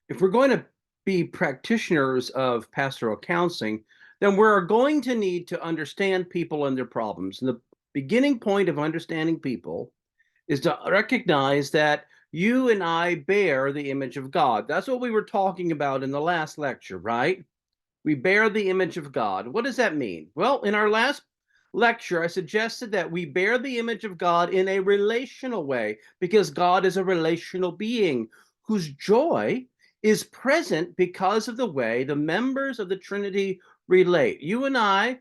If we're going to be practitioners of pastoral counseling, then we're going to need to understand people and their problems. And the beginning point of understanding people is to recognize that you and I bear the image of God. That's what we were talking about in the last lecture, right? We bear the image of God. What does that mean? Well, in our last lecture, I suggested that we bear the image of God in a relational way because God is a relational being whose joy is present because of the way the members of the Trinity relate. You and I,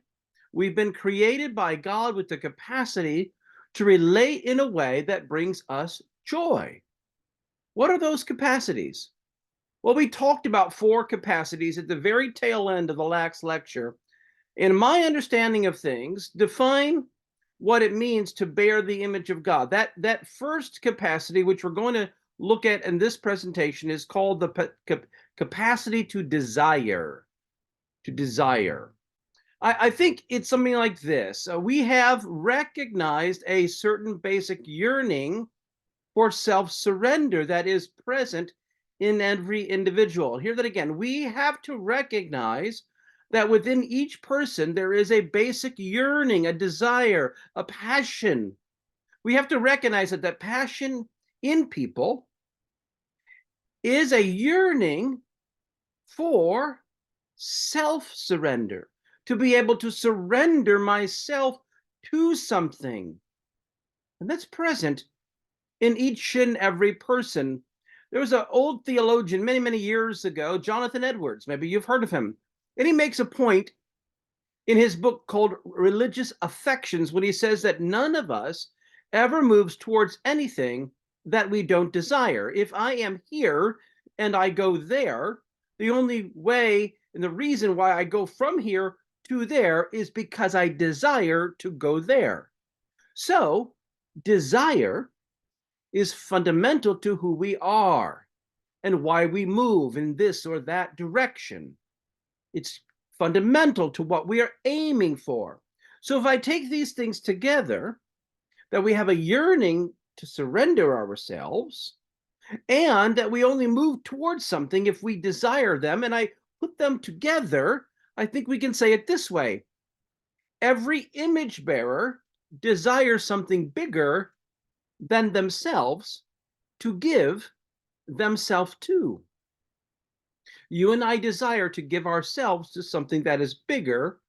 we've been created by God with the capacity to relate in a way that brings us joy. What are those capacities? Well, we talked about four capacities at the very tail end of the last lecture. In my understanding of things, define what it means to bear the image of God. That first capacity, which we're going to look at in this presentation, is called the capacity to desire. To desire. I think it's something like this. We have recognized a certain basic yearning for self-surrender that is present in every individual. Hear that again. We have to recognize that within each person there is a basic yearning, a desire, a passion. We have to recognize that that passion in people is a yearning for self-surrender, to be able to surrender myself to something. And that's present in each and every person. There was an old theologian many, many years ago, Jonathan Edwards. Maybe you've heard of him. And he makes a point in his book called Religious Affections when he says that none of us ever moves towards anything that we don't desire. If I am here and I go there, the only way and the reason why I go from here to there is because I desire to go there. So, desire is fundamental to who we are and why we move in this or that direction. It's fundamental to what we are aiming for. So if I take these things together, that we have a yearning to surrender ourselves, and that we only move towards something if we desire them, and I put them together, I think we can say it this way. Every image bearer desires something bigger than themselves to give themselves to. You and I desire to give ourselves to something that is bigger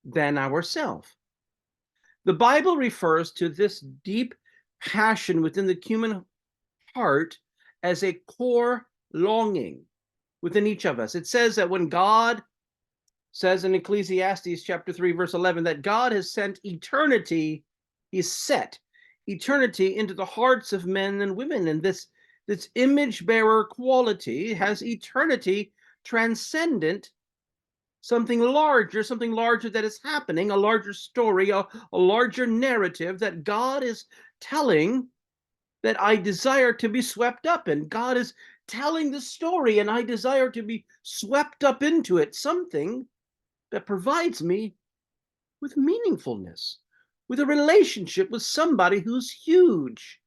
than ourselves. The Bible refers to this deep passion within the human heart as a core longing within each of us. It says that when God says in Ecclesiastes chapter 3, verse 11, that God has sent eternity, he's set eternity into the hearts of men and women. And this image bearer quality has eternity transcendent, something larger that is happening, a larger story, a larger narrative that God is telling, that I desire to be swept up in. God is telling the story and I desire to be swept up into it, something that provides me with meaningfulness, with a relationship with somebody who's huge.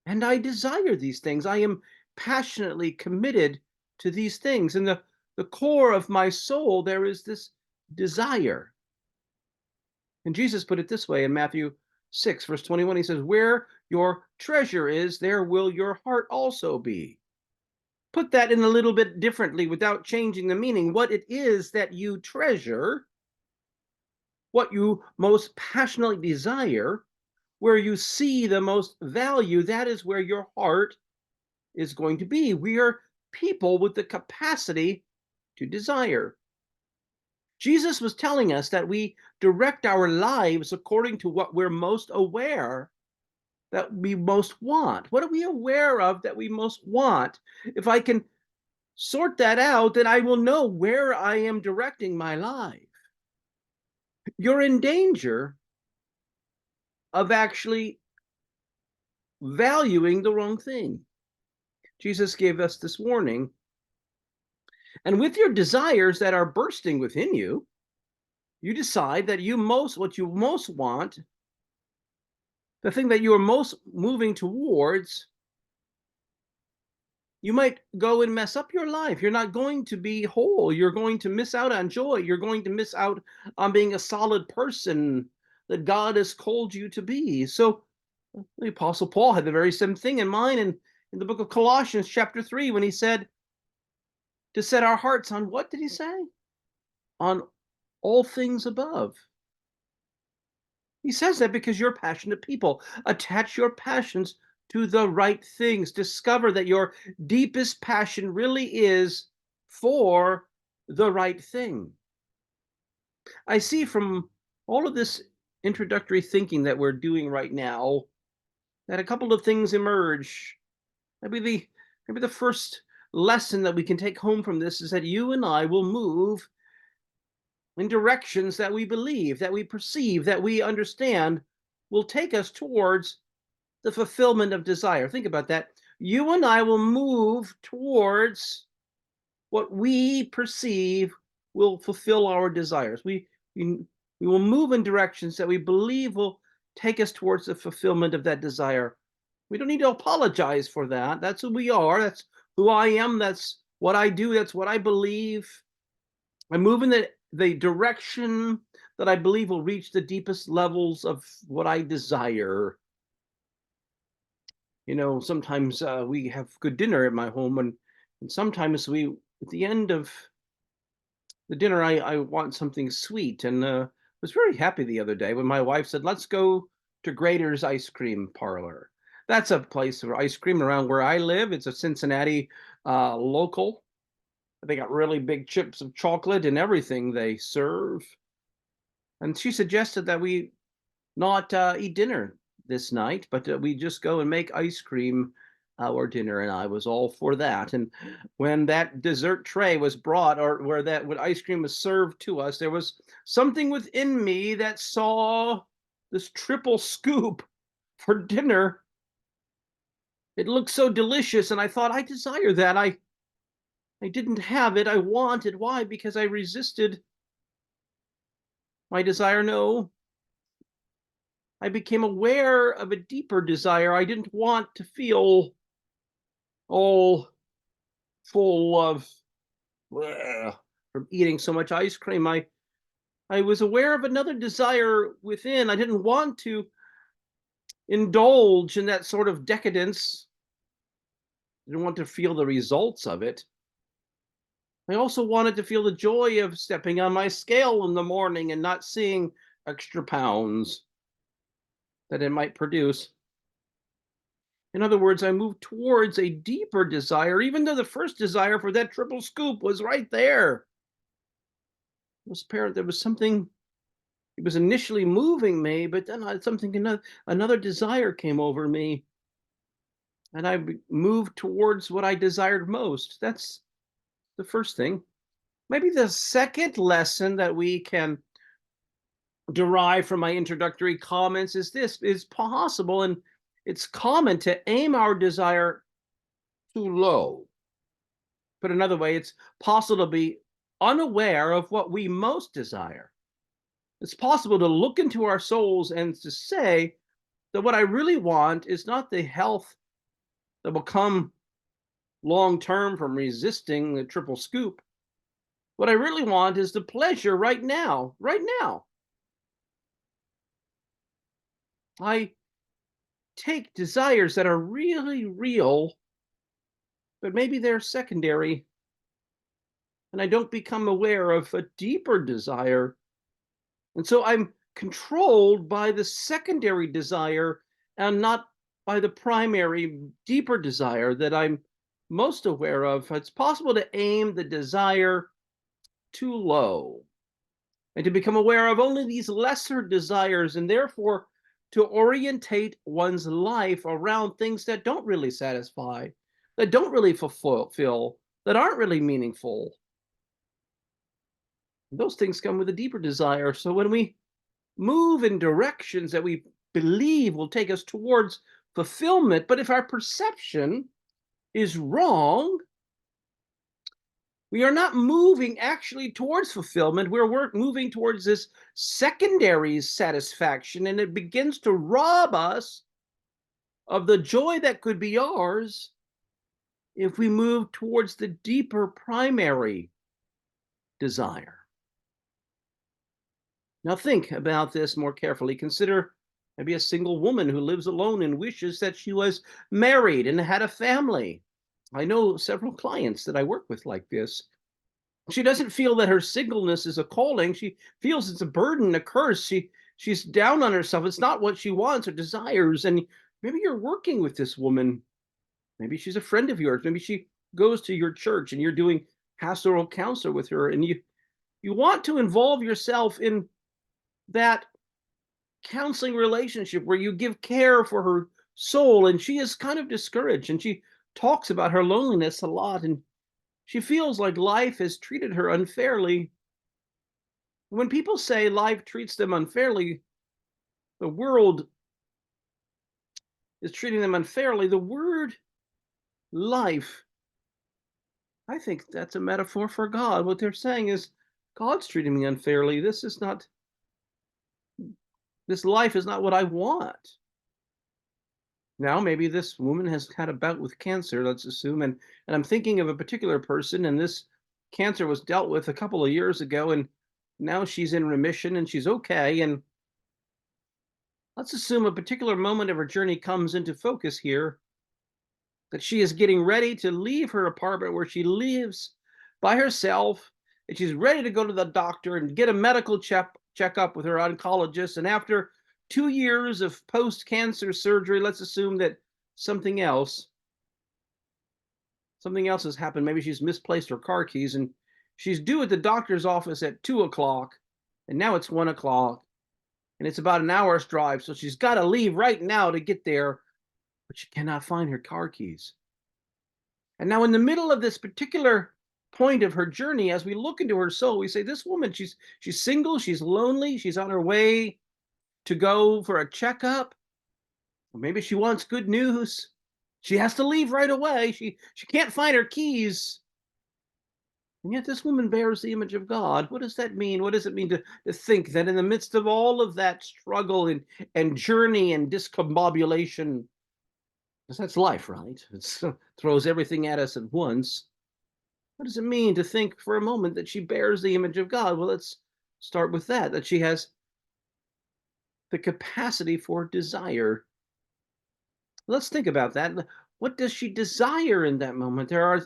And I desire these things. I am passionately committed to these things. In the core of my soul, there is this desire. And Jesus put it this way in Matthew 6, verse 21. He says, where your treasure is, there will your heart also be. Put that in a little bit differently without changing the meaning. What it is that you treasure, what you most passionately desire, where you see the most value, that is where your heart is going to be. We are people with the capacity to desire. Jesus was telling us that we direct our lives according to what we're most aware that we most want. What are we aware of that we most want? If I can sort that out, then I will know where I am directing my life. You're in danger of actually valuing the wrong thing. Jesus gave us this warning. And with your desires that are bursting within you, you decide that what you most want, the thing that you are most moving towards, You might go and mess up your life. You're not going to be whole. You're going to miss out on joy. You're going to miss out on being a solid person that God has called you to be. So the Apostle Paul had the very same thing in mind in the book of Colossians, chapter 3, when he said to set our hearts on what did he say? On all things above. He says that because you're passionate people. Attach your passions to the right things. Discover that your deepest passion really is for the right thing. I see from all of this introductory thinking that we're doing right now that a couple of things emerge. Maybe the maybe the first lesson that we can take home from this is that you and I will move in directions that we believe, that we perceive, that we understand will take us towards the fulfillment of desire. Think about that. You and I will move towards what we perceive will fulfill our desires. We, we will move in directions that we believe will take us towards the fulfillment of that desire. We don't need to apologize for that. That's who we are. That's who I am. That's what I do. That's what I believe. I move in the direction that I believe will reach the deepest levels of what I desire. Sometimes we have good dinner at my home, and sometimes at the end of the dinner, I want something sweet. And was very happy the other day when my wife said, let's go to Grader's Ice Cream Parlor. That's a place for ice cream around where I live. It's a Cincinnati local. They got really big chips of chocolate and everything they serve. And she suggested that we not eat dinner this night, but we just go and make ice cream our dinner. And I was all for that. And when that dessert tray was brought, or where that when ice cream was served to us, there was something within me that saw this triple scoop for dinner. It looked so delicious, and I thought, I desire that. I didn't have it. I wanted. Why? Because I resisted my desire. No, I became aware of a deeper desire. I didn't want to feel all full of from eating so much ice cream. I was aware of another desire within. I didn't want to indulge in that sort of decadence. I didn't want to feel the results of it. I also wanted to feel the joy of stepping on my scale in the morning and not seeing extra pounds that it might produce. In other words, I moved towards a deeper desire, even though the first desire for that triple scoop was right there. It was apparent there was something, it was initially moving me, but then another desire came over me, and I moved towards what I desired most. That's the first thing. Maybe the second lesson that we can derive from my introductory comments is this: it's possible and it's common to aim our desire too low. Put another way, it's possible to be unaware of what we most desire. It's possible to look into our souls and to say that what I really want is not the health that will come long term from resisting the triple scoop. What I really want is the pleasure right now, right now. I take desires that are really real, but maybe they're secondary, and I don't become aware of a deeper desire. And so I'm controlled by the secondary desire and not by the primary, deeper desire that I'm most aware of. It's possible to aim the desire too low and to become aware of only these lesser desires, and therefore to orientate one's life around things that don't really satisfy, that don't really fulfill, that aren't really meaningful. Those things come with a deeper desire. So when we move in directions that we believe will take us towards fulfillment, but if our perception is wrong, we are not moving actually towards fulfillment. We're moving towards this secondary satisfaction, and it begins to rob us of the joy that could be ours if we move towards the deeper primary desire. Now, think about this more carefully. Consider maybe a single woman who lives alone and wishes that she was married and had a family. I know several clients that I work with like this. She doesn't feel that her singleness is a calling. She feels it's a burden, a curse. She's down on herself. It's not what she wants or desires. And maybe you're working with this woman. Maybe she's a friend of yours. Maybe she goes to your church and you're doing pastoral counsel with her, and you want to involve yourself in that counseling relationship where you give care for her soul, and she is kind of discouraged, and she talks about her loneliness a lot, and she feels like life has treated her unfairly. When people say life treats them unfairly, the world is treating them unfairly, the word life, I think that's a metaphor for God. What they're saying is, God's treating me unfairly. This life is not what I want. Now, maybe this woman has had a bout with cancer, let's assume, and I'm thinking of a particular person, and this cancer was dealt with a couple of years ago, and now she's in remission and she's okay. And let's assume a particular moment of her journey comes into focus here, that she is getting ready to leave her apartment where she lives by herself, and she's ready to go to the doctor and get a medical checkup with her oncologist. And after 2 years of post-cancer surgery, let's assume that something else something else has happened. Maybe she's misplaced her car keys, and she's due at the doctor's office at 2 o'clock, and now it's 1 o'clock, and it's about an hour's drive. So she's got to leave right now to get there, but she cannot find her car keys. And now, in the middle of this particular point of her journey, as we look into her soul, we say, this woman, she's single, she's lonely, she's on her way to go for a checkup. Or maybe she wants good news. She has to leave right away. She can't find her keys. And yet this woman bears the image of God. What does that mean? What does it mean to think that in the midst of all of that struggle and journey and discombobulation, because that's life, right? It throws everything at us at once. What does it mean to think for a moment that she bears the image of God? Well, let's start with that she has the capacity for desire. Let's think about that. What does she desire in that moment? There are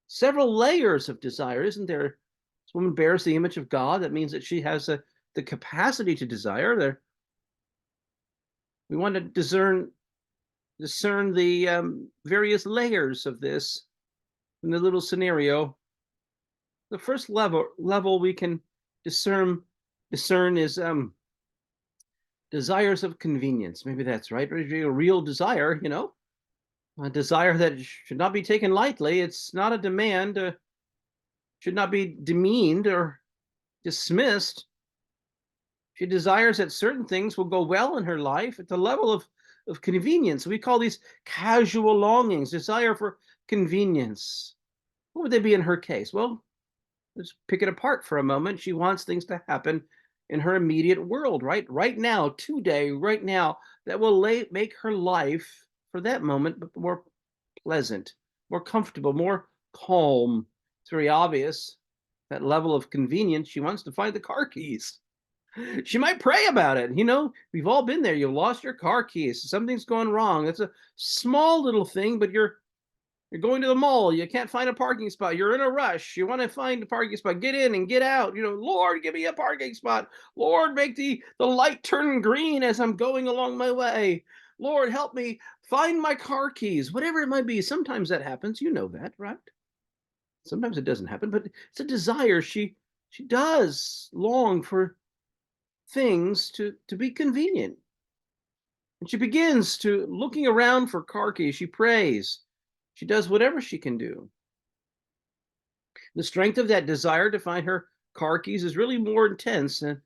several layers of desire, isn't there? This woman bears the image of God. That means that she has the capacity to desire. We want to discern the various layers of this in the little scenario. The first level we can discern is desires of convenience. Maybe that's right. A real desire, a desire that should not be taken lightly. It's not a demand, should not be demeaned or dismissed. She desires that certain things will go well in her life at the level of convenience. We call these casual longings, desire for convenience. What would they be in her case? Well, let's pick it apart for a moment. She wants things to happen in her immediate world, right? Right now, today, right now, that will make her life for that moment more pleasant, more comfortable, more calm. It's very obvious that level of convenience. She wants to find the car keys. She might pray about it. We've all been there. You lost your car keys. Something's going wrong. It's a small little thing, but you're going to the mall. You can't find a parking spot. You're in a rush. You want to find a parking spot. Get in and get out. Lord, give me a parking spot. Lord, make the light turn green as I'm going along my way. Lord, help me find my car keys. Whatever it might be. Sometimes that happens. You know that, right? Sometimes it doesn't happen, but it's a desire. She does long for things to be convenient. And she begins to looking around for car keys. She prays. She does whatever she can do. The strength of that desire to find her car keys is really more intense than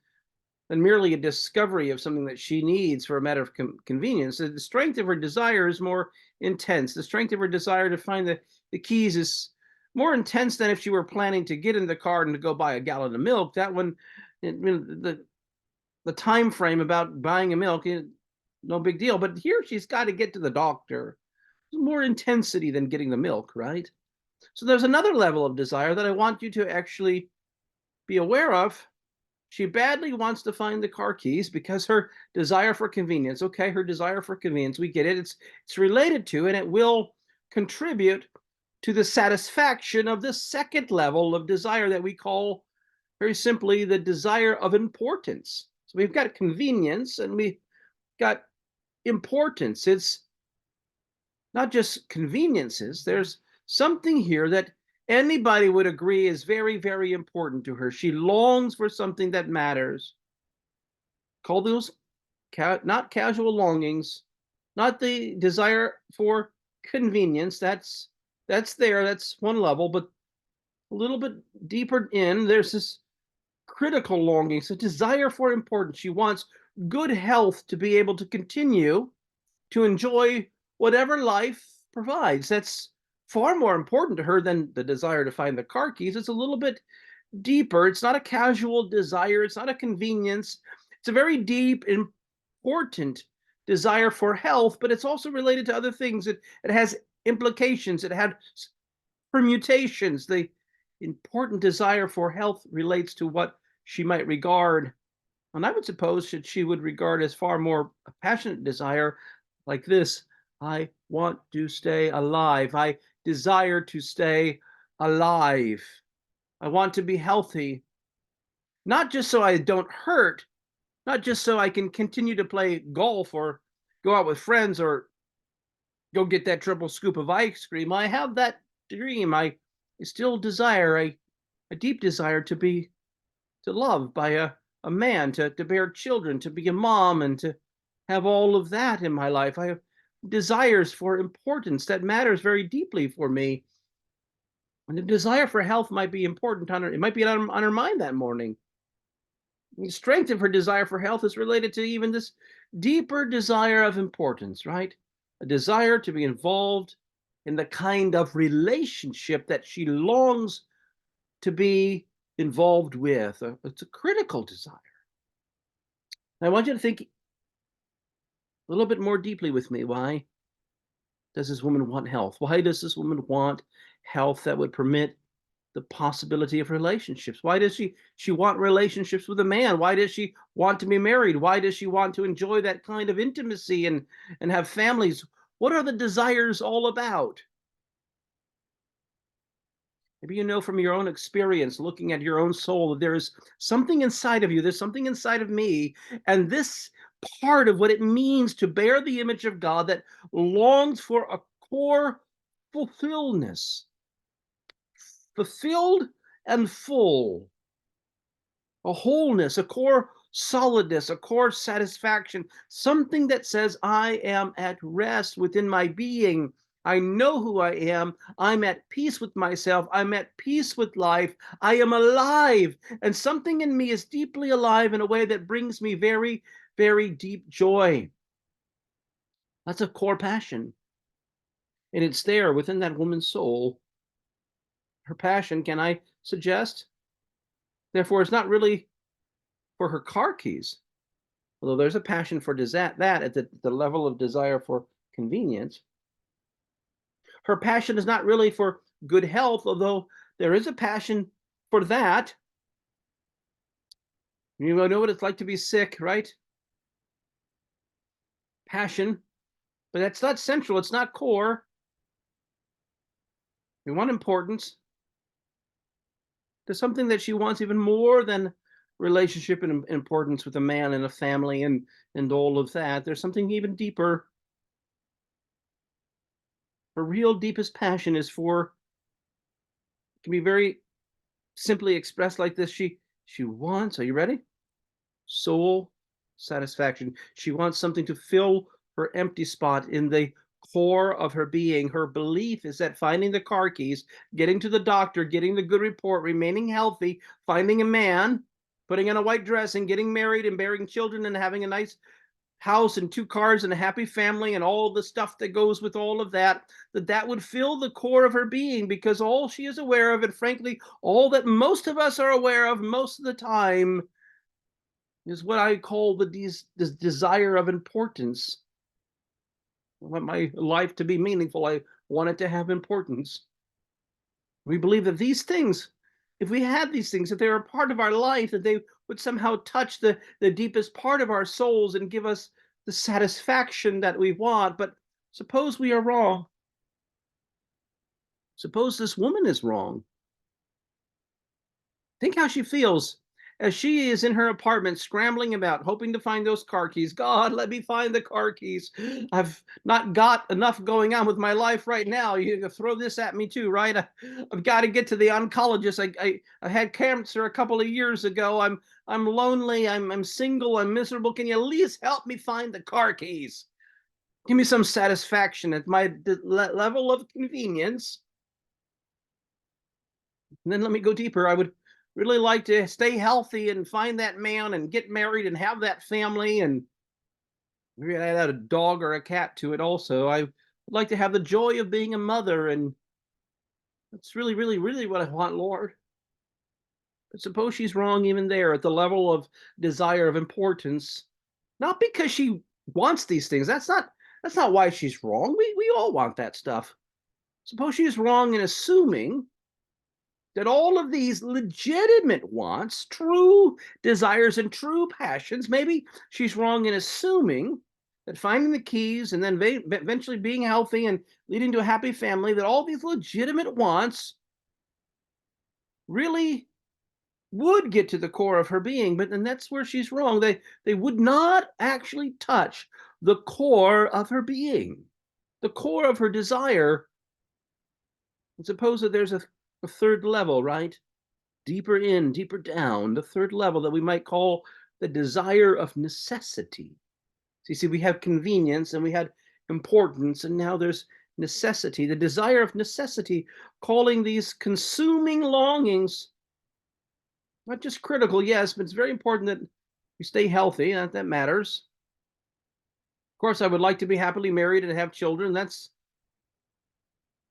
merely a discovery of something that she needs for a matter of convenience. The strength of her desire is more intense. The strength of her desire to find the keys is more intense than if she were planning to get in the car and to go buy a gallon of milk. That one, the time frame about buying a milk, no big deal. But here she's got to get to the doctor. more intensity than getting the milk, right? So there's another level of desire that I want you to actually be aware of. She badly wants to find the car keys because her desire for convenience. Okay, her desire for convenience, we get it. It's related to, and it will contribute to the satisfaction of the second level of desire that we call very simply the desire of importance. So we've got convenience and we've got importance. It's not just conveniences. There's something here that anybody would agree is very, very important to her. She longs for something that matters. Call those not casual longings, not the desire for convenience. That's there. That's one level, but a little bit deeper in, there's this critical longing, so desire for importance. She wants good health to be able to continue to enjoy whatever life provides. That's far more important to her than the desire to find the car keys. It's a little bit deeper. It's not a casual desire, it's not a convenience. It's a very deep, important desire for health, but it's also related to other things. It has implications, it had permutations. The important desire for health relates to what she might regard, and I would suppose that she would regard as far more a passionate desire like this: I want to stay alive. I desire to stay alive. I want to be healthy, not just so I don't hurt, not just so I can continue to play golf or go out with friends or go get that triple scoop of ice cream. I have that dream. I still desire a deep desire to be to love by a man, to bear children, to be a mom, and to have all of that in my life. I have desires for importance that matters very deeply for me. And the desire for health might be important on her, it might be on her mind that morning. The strength of her desire for health is related to even this deeper desire of importance, right? A desire to be involved in the kind of relationship that she longs to be involved with. It's a critical desire. I want you to think a little bit more deeply with me. Why does this woman want health? Why does this woman want health that would permit the possibility of relationships? Why does she want relationships with a man? Why does she want to be married? Why does she want to enjoy that kind of intimacy and have families? What are the desires all about? Maybe you know from your own experience, looking at your own soul, that there's something inside of you, there's something inside of me, and this part of what it means to bear the image of God that longs for a core fulfilledness, fulfilled and full, a wholeness, a core solidness, a core satisfaction, something that says, I am at rest within my being. I know who I am. I'm at peace with myself. I'm at peace with life. I am alive. And something in me is deeply alive in a way that brings me very, very deep joy. That's a core passion. And it's there within that woman's soul. Her passion, can I suggest? Therefore, it's not really for her car keys, although there's a passion for that at the level of desire for convenience. Her passion is not really for good health, although there is a passion for that. You know what it's like to be sick, right? Passion, but that's not central, it's not core. We want importance. There's something that she wants even more than relationship and importance with a man and a family and all of that. There's something even deeper. Her real deepest passion is for, it can be very simply expressed like this. She wants, are you ready? Soul satisfaction. She wants something to fill her empty spot in the core of her being. Her belief is that finding the car keys, getting to the doctor, getting the good report, remaining healthy, finding a man, putting on a white dress and getting married and bearing children and having a nice house and two cars and a happy family and all the stuff that goes with all of that, that would fill the core of her being, because all she is aware of, and frankly, all that most of us are aware of most of the time, is what I call this desire of importance. I want my life to be meaningful. I want it to have importance. We believe that these things, if we had these things, that they were a part of our life, that they would somehow touch the deepest part of our souls and give us the satisfaction that we want. But suppose we are wrong. Suppose this woman is wrong. Think how she feels as she is in her apartment scrambling about, hoping to find those car keys. God, let me find the car keys. I've not got enough going on with my life right now. You can throw this at me too, right? I've got to get to the oncologist. I had cancer a couple of years ago. I'm lonely. I'm single. I'm miserable. Can you at least help me find the car keys? Give me some satisfaction at my level of convenience. And then let me go deeper. I would really like to stay healthy and find that man and get married and have that family, and maybe I add a dog or a cat to it also. I would like to have the joy of being a mother, and that's really, really, really what I want, Lord. But suppose she's wrong even there at the level of desire of importance, not because she wants these things. That's not why she's wrong. We all want that stuff. Suppose she's wrong in assuming that all of these legitimate wants, true desires, and true passions, maybe she's wrong in assuming that finding the keys and then eventually being healthy and leading to a happy family, that all these legitimate wants really would get to the core of her being. But and that's where she's wrong. They would not actually touch the core of her being, the core of her desire. And suppose that there's a third level, right? Deeper in, deeper down, the third level that we might call the desire of necessity. So you see, we have convenience and we had importance, and now there's necessity, the desire of necessity, calling these consuming longings not just critical, yes, but it's very important that we stay healthy. That matters. Of course, I would like to be happily married and have children. That's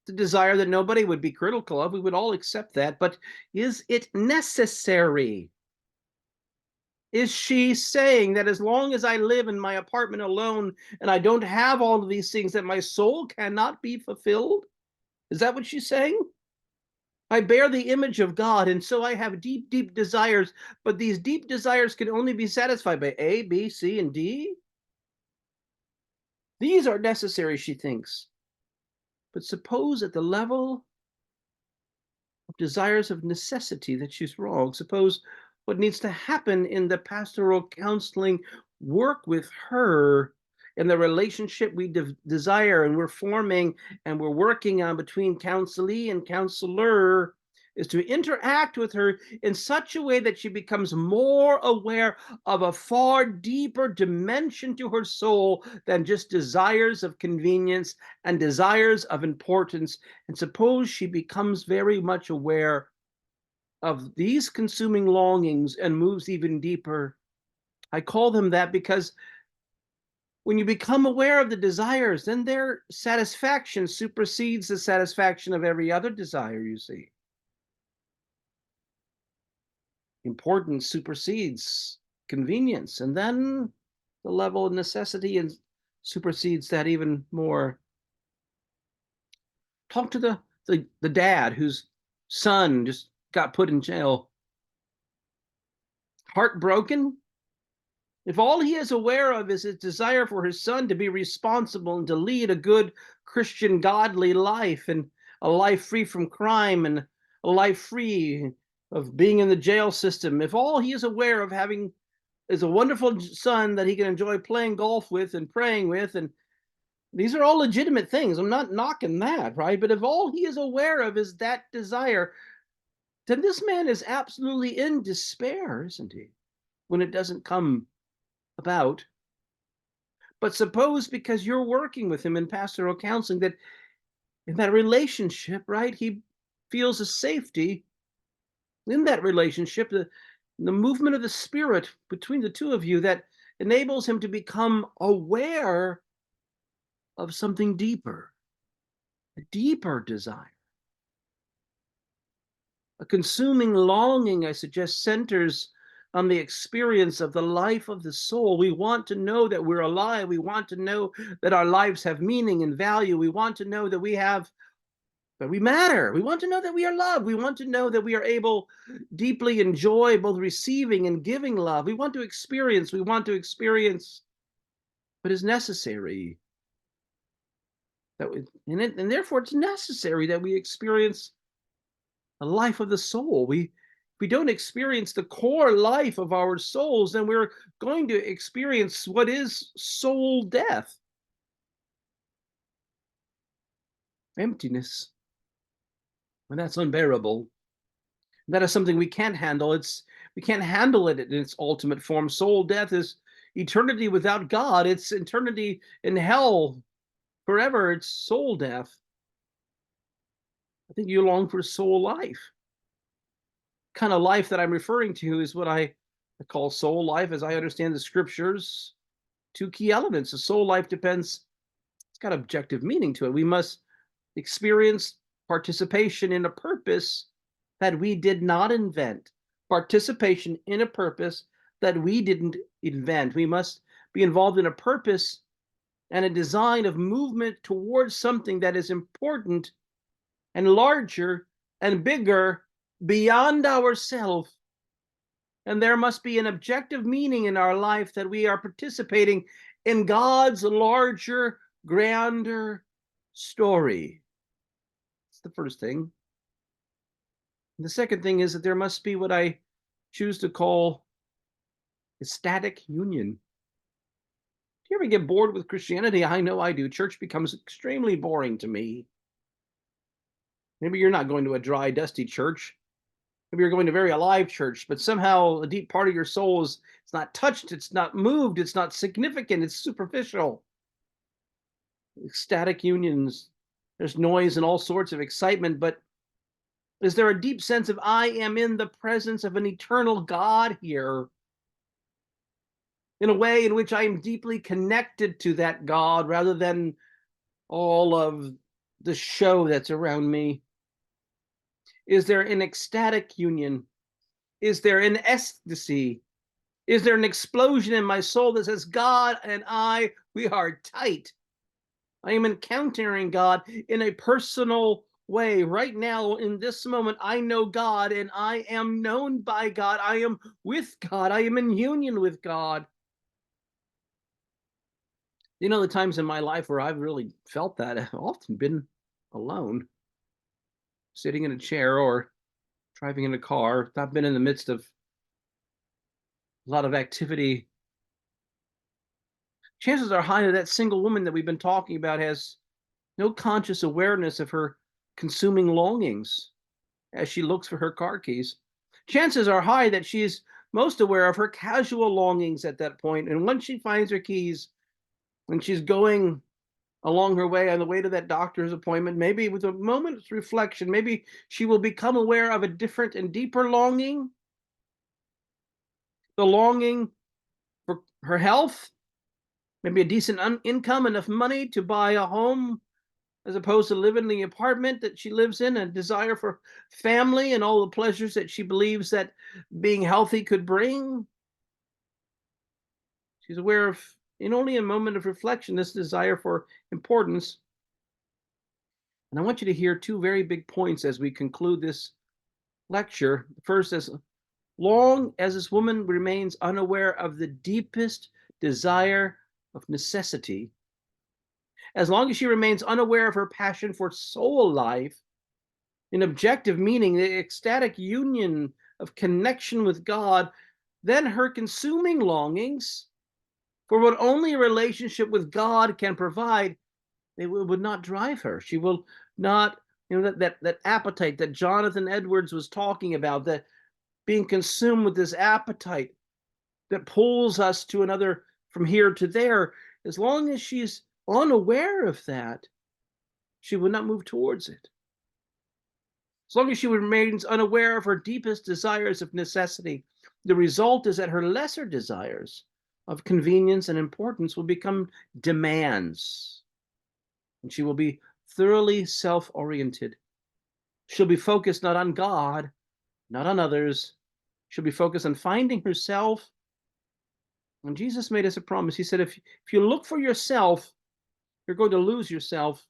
the desire that nobody would be critical of. We would all accept that. But is it necessary? Is she saying that as long as I live in my apartment alone and I don't have all of these things, that my soul cannot be fulfilled? Is that what she's saying? I bear the image of God, and so I have deep, deep desires, but these deep desires can only be satisfied by A, B, C, and D. These are necessary, she thinks. But suppose at the level of desires of necessity that she's wrong. Suppose what needs to happen in the pastoral counseling work with her in the relationship we desire and we're forming and we're working on between counselee and counselor is to interact with her in such a way that she becomes more aware of a far deeper dimension to her soul than just desires of convenience and desires of importance. And suppose she becomes very much aware of these consuming longings and moves even deeper. I call them that because when you become aware of the desires, then their satisfaction supersedes the satisfaction of every other desire, you see. Importance supersedes convenience, and then the level of necessity and supersedes that even more. Talk to the dad whose son just got put in jail. Heartbroken. If all he is aware of is his desire for his son to be responsible and to lead a good Christian, godly life, and a life free from crime, and a life free of being in the jail system, if all he is aware of having is a wonderful son that he can enjoy playing golf with and praying with, and these are all legitimate things. I'm not knocking that, right? But if all he is aware of is that desire, then this man is absolutely in despair, isn't he? When it doesn't come about. But suppose because you're working with him in pastoral counseling, that in that relationship, right, he feels a safety in that relationship, the movement of the Spirit between the two of you that enables him to become aware of something deeper, a deeper desire. A consuming longing, I suggest, centers on the experience of the life of the soul. We want to know that we're alive. We want to know that our lives have meaning and value. We want to know that we matter. We want to know that we are loved. We want to know that we are able deeply enjoy both receiving and giving love. We want to experience what is necessary. And therefore it's necessary that we experience the life of the soul. If we don't experience the core life of our souls, then we're going to experience what is soul death, emptiness. And that's unbearable. That is something we can't handle. We can't handle it in its ultimate form. Soul death is eternity without God. It's eternity in hell forever. It's soul death. I think you long for soul life. Kind of life that I'm referring to is what I call soul life, as I understand the scriptures. Two key elements. The soul life depends, it's got objective meaning to it. We must experience participation in a purpose that we did not invent. Participation in a purpose that we didn't invent. We must be involved in a purpose and a design of movement towards something that is important and larger and bigger beyond ourselves. And there must be an objective meaning in our life that we are participating in God's larger, grander story. That's the first thing. And the second thing is that there must be what I choose to call ecstatic union. Do you ever get bored with Christianity? I know I do. Church becomes extremely boring to me. Maybe you're not going to a dry, dusty church. Maybe you're going to a very alive church, but somehow a deep part of your soul is it's not touched, it's not moved, it's not significant, it's superficial. Ecstatic unions, there's noise and all sorts of excitement, but is there a deep sense of I am in the presence of an eternal God here? In a way in which I am deeply connected to that God rather than all of the show that's around me? Is there an ecstatic union? Is there an ecstasy? Is there an explosion in my soul that says, God and I, we are tight? I am encountering God in a personal way. Right now, in this moment, I know God and I am known by God. I am with God. I am in union with God. You know, the times in my life where I've really felt that have often been alone, sitting in a chair or driving in a car. I've been in the midst of a lot of activity. Chances are high that single woman that we've been talking about has no conscious awareness of her consuming longings as she looks for her car keys. Chances are high that she's most aware of her casual longings at that point. And once she finds her keys, when she's going along her way on the way to that doctor's appointment, maybe with a moment's reflection, maybe she will become aware of a different and deeper longing, the longing for her health, maybe a decent income, enough money to buy a home as opposed to live in the apartment that she lives in, a desire for family and all the pleasures that she believes that being healthy could bring. She's aware of, in only a moment of reflection, this desire for importance. And I want you to hear two very big points as we conclude this lecture. First, as long as this woman remains unaware of the deepest desire of necessity, as long as she remains unaware of her passion for soul life, in objective meaning, the ecstatic union of connection with God, then her consuming longings for what only a relationship with God can provide, they would not drive her. She will not, that appetite that Jonathan Edwards was talking about, that being consumed with this appetite that pulls us to another, from here to there, as long as she's unaware of that, she would not move towards it. As long as she remains unaware of her deepest desires of necessity, the result is that her lesser desires of convenience and importance will become demands. And she will be thoroughly self-oriented. She'll be focused not on God, not on others, She'll be focused on finding herself. And Jesus made us a promise. He said, if you look for yourself, you're going to lose yourself.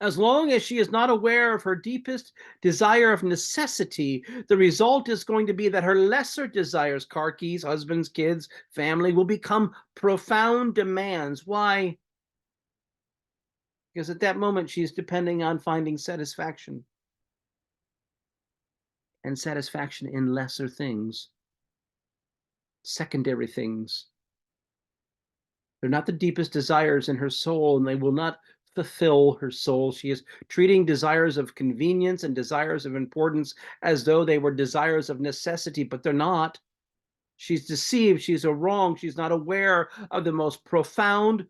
As long as she is not aware of her deepest desire of necessity, the result is going to be that her lesser desires, car keys, husbands, kids, family, will become profound demands. Why? Because at that moment, she's depending on finding satisfaction, and satisfaction in lesser things, secondary things. They're not the deepest desires in her soul, and they will not fulfill her soul. She is treating desires of convenience and desires of importance as though they were desires of necessity, but they're not. She's deceived. She's wrong. She's not aware of the most profound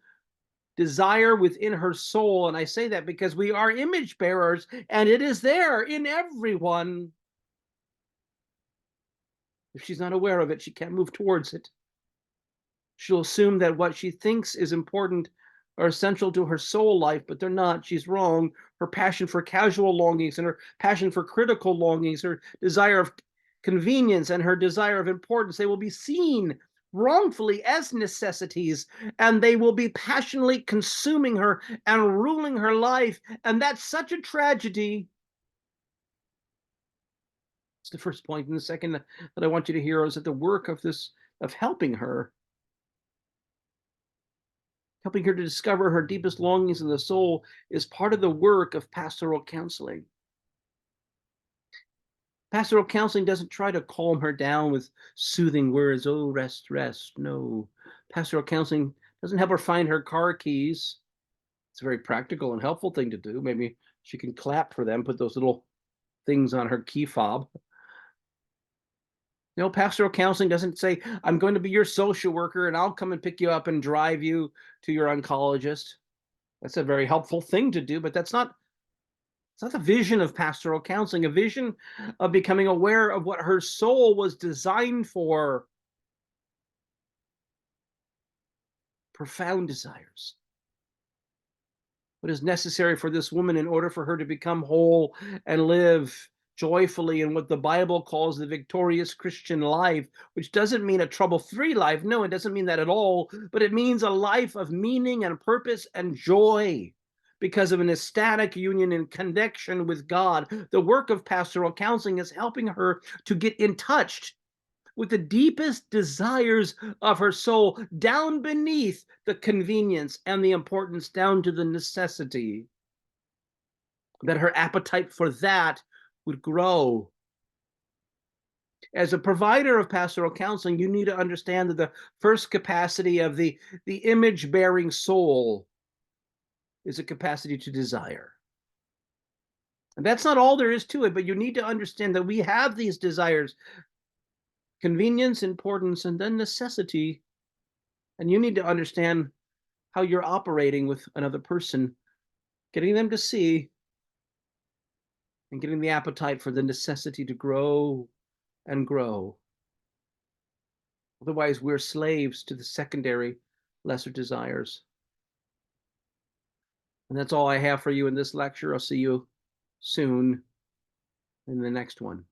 desire within her soul. And I say that because we are image bearers, and it is there in everyone. If she's not aware of it, she can't move towards it. She'll assume that what she thinks is important are essential to her soul life, but they're not. She's wrong. Her passion for casual longings and her passion for critical longings, her desire of convenience and her desire of importance, they will be seen wrongfully as necessities, and they will be passionately consuming her and ruling her life. And that's such a tragedy. It's the first point. And the second that I want you to hear is that the work of helping her to discover her deepest longings in the soul is part of the work of pastoral counseling. Pastoral counseling doesn't try to calm her down with soothing words. Oh, rest, rest. No. Pastoral counseling doesn't help her find her car keys. It's a very practical and helpful thing to do. Maybe she can clap for them, put those little things on her key fob. You know, pastoral counseling doesn't say, I'm going to be your social worker and I'll come and pick you up and drive you to your oncologist. That's a very helpful thing to do, but it's not the vision of pastoral counseling, a vision of becoming aware of what her soul was designed for. Profound desires. What is necessary for this woman in order for her to become whole and live joyfully in what the Bible calls the victorious Christian life, which doesn't mean a trouble-free life. No, it doesn't mean that at all, but it means a life of meaning and purpose and joy because of an ecstatic union and connection with God. The work of pastoral counseling is helping her to get in touch with the deepest desires of her soul, down beneath the convenience and the importance, down to the necessity, that her appetite for that would grow. As a provider of pastoral counseling, you need to understand that the first capacity of the image-bearing soul is a capacity to desire. And that's not all there is to it, but you need to understand that we have these desires: convenience, importance, and then necessity. And you need to understand how you're operating with another person, getting them to see and getting the appetite for the necessity to grow and grow. Otherwise, we're slaves to the secondary, lesser desires. And that's all I have for you in this lecture. I'll see you soon in the next one.